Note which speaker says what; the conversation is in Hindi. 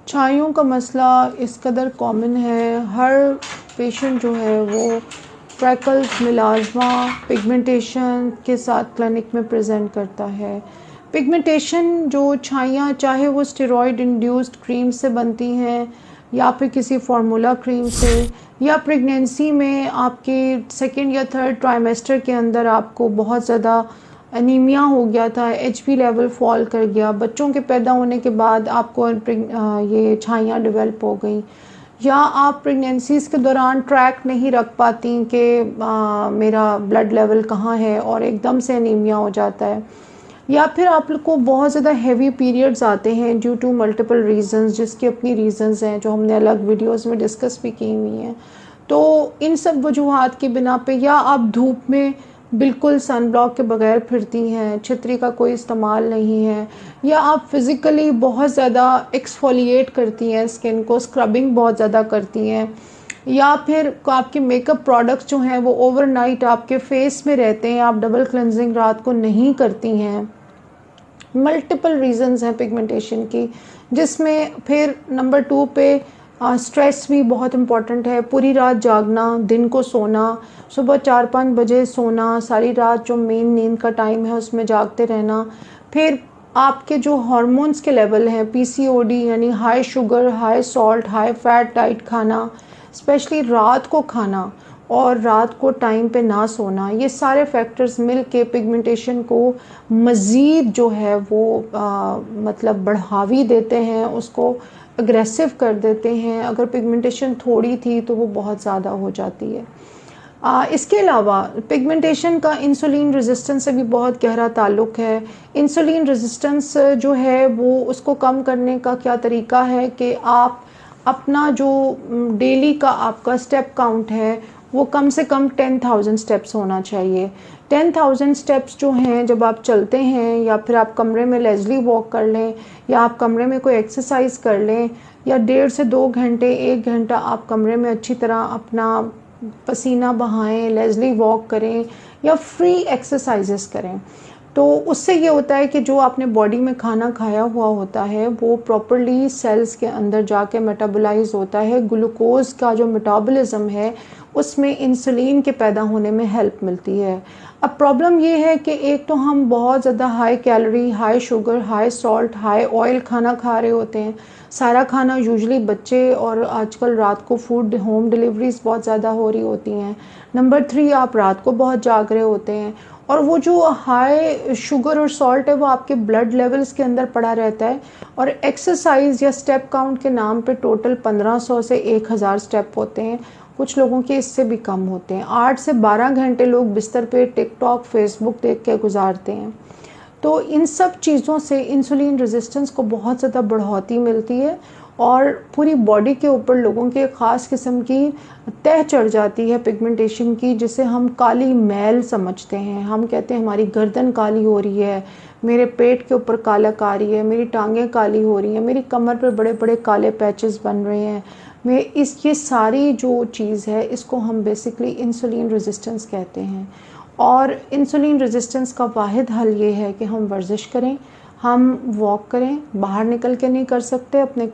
Speaker 1: छाइयों का मसला इस कदर कॉमन है, हर पेशेंट जो है वो फ्रैकल्स, मिलाज़्मा, पिगमेंटेशन के साथ क्लिनिक में प्रेजेंट करता है। पिगमेंटेशन जो छाइयाँ, चाहे वो स्टेरॉयड इंड्यूस्ड क्रीम से बनती हैं या फिर किसी फार्मूला क्रीम से, या प्रेगनेंसी में आपके सेकेंड या थर्ड ट्राइमेस्टर के अंदर आपको बहुत ज़्यादा एनीमिया हो गया था, एचबी लेवल फॉल कर गया, बच्चों के पैदा होने के बाद आपको ये छाइयाँ डेवलप हो गई, या आप प्रेगनेंसीज़ के दौरान ट्रैक नहीं रख पाती कि मेरा ब्लड लेवल कहाँ है और एकदम से एनीमिया हो जाता है, या फिर आप लोग को बहुत ज़्यादा हैवी पीरियड्स आते हैं ड्यू टू मल्टीपल रीजंस, जिसकी अपनी रीजंस हैं जो हमने अलग वीडियोस में डिस्कस भी की हुई हैं। तो इन सब वजूहात की बिना पे, या आप धूप में बिल्कुल सन ब्लॉक के बगैर फिरती हैं, छतरी का कोई इस्तेमाल नहीं है, या आप फिज़िकली बहुत ज़्यादा एक्सफोलिएट करती हैं स्किन को, स्क्रबिंग बहुत ज़्यादा करती हैं, या फिर आपके मेकअप प्रोडक्ट्स जो हैं वो ओवरनाइट आपके फेस में रहते हैं, आप डबल क्लेंजिंग रात को नहीं करती हैं। मल्टीपल रीजंस हैं पिगमेंटेशन की, जिसमें फिर नंबर 2 पे स्ट्रेस भी बहुत इम्पॉर्टेंट है। पूरी रात जागना, दिन को सोना, सुबह 4-5 बजे सोना, सारी रात जो मेन नींद का टाइम है उसमें जागते रहना। फिर आपके जो हार्मोन्स के लेवल हैं, पीसीओडी यानी high sugar, high salt, high fat diet खाना, स्पेशली रात को खाना और रात को टाइम पे ना सोना, ये सारे फैक्टर्स मिल के पिगमेंटेशन को मज़ीद जो है वो मतलब बढ़ावी देते हैं, उसको अग्रेसिव कर देते हैं। अगर पिगमेंटेशन थोड़ी थी तो वो बहुत ज़्यादा हो जाती है। इसके अलावा पिगमेंटेशन का इंसुलिन रेजिस्टेंस से भी बहुत गहरा ताल्लुक़ है। इंसुलिन रेजिस्टेंस जो है वो उसको कम करने का क्या तरीका है कि आप अपना जो डेली का आपका स्टेप काउंट है वो कम से कम 10,000 स्टेप्स होना चाहिए। 10,000 स्टेप्स जो हैं, जब आप चलते हैं या फिर आप कमरे में लेज़ली वॉक कर लें, या आप कमरे में कोई एक्सरसाइज कर लें, या 1.5 से 2 घंटे, 1 घंटा आप कमरे में अच्छी तरह अपना पसीना बहाएं, लेज़ली वॉक करें या फ्री एक्सरसाइजेस करें, तो उससे ये होता है कि जो आपने बॉडी में खाना खाया हुआ होता है वो प्रॉपरली सेल्स के अंदर जाके मेटाबोलाइज होता है। ग्लूकोज का जो मेटाबॉलिज्म है उसमें इंसुलिन के पैदा होने में हेल्प मिलती है। अब प्रॉब्लम ये है कि एक तो हम बहुत ज़्यादा high calorie, high sugar, high salt, high oil खाना खा रहे होते हैं। सारा खाना यूजुअली बच्चे, और आजकल रात को फूड होम डिलीवरीज बहुत ज़्यादा हो रही होती हैं। नंबर 3, आप रात को बहुत जाग रहे होते हैं, और वो जो हाई शुगर और सॉल्ट है वो आपके ब्लड लेवल्स के अंदर पड़ा रहता है। और एक्सरसाइज या स्टेप काउंट के नाम पे टोटल 1500 से 1000 स्टेप होते हैं, कुछ लोगों के इससे भी कम होते हैं। 8 से 12 घंटे लोग बिस्तर पे टिकटॉक, फेसबुक देख के गुजारते हैं। तो इन सब चीज़ों से इंसुलिन रेजिस्टेंस को बहुत ज़्यादा बढ़ोतरी मिलती है, और पूरी बॉडी के ऊपर लोगों के ख़ास किस्म की तह चढ़ जाती है पिगमेंटेशन की, जिसे हम काली मैल समझते हैं। हम कहते हैं हमारी गर्दन काली हो रही है, मेरे पेट के ऊपर कालक आ रही है, मेरी टांगें काली हो रही हैं, मेरी कमर पर बड़े बड़े काले पैचेस बन रहे हैं। ये सारी जो चीज़ है इसको हम बेसिकली इंसुलिन रेजिस्टेंस कहते हैं। और इंसुलिन रेजिस्टेंस का वाहिद हल ये है कि हम वर्जिश करें, हम वॉक करें, बाहर निकल के नहीं कर सकते, अपने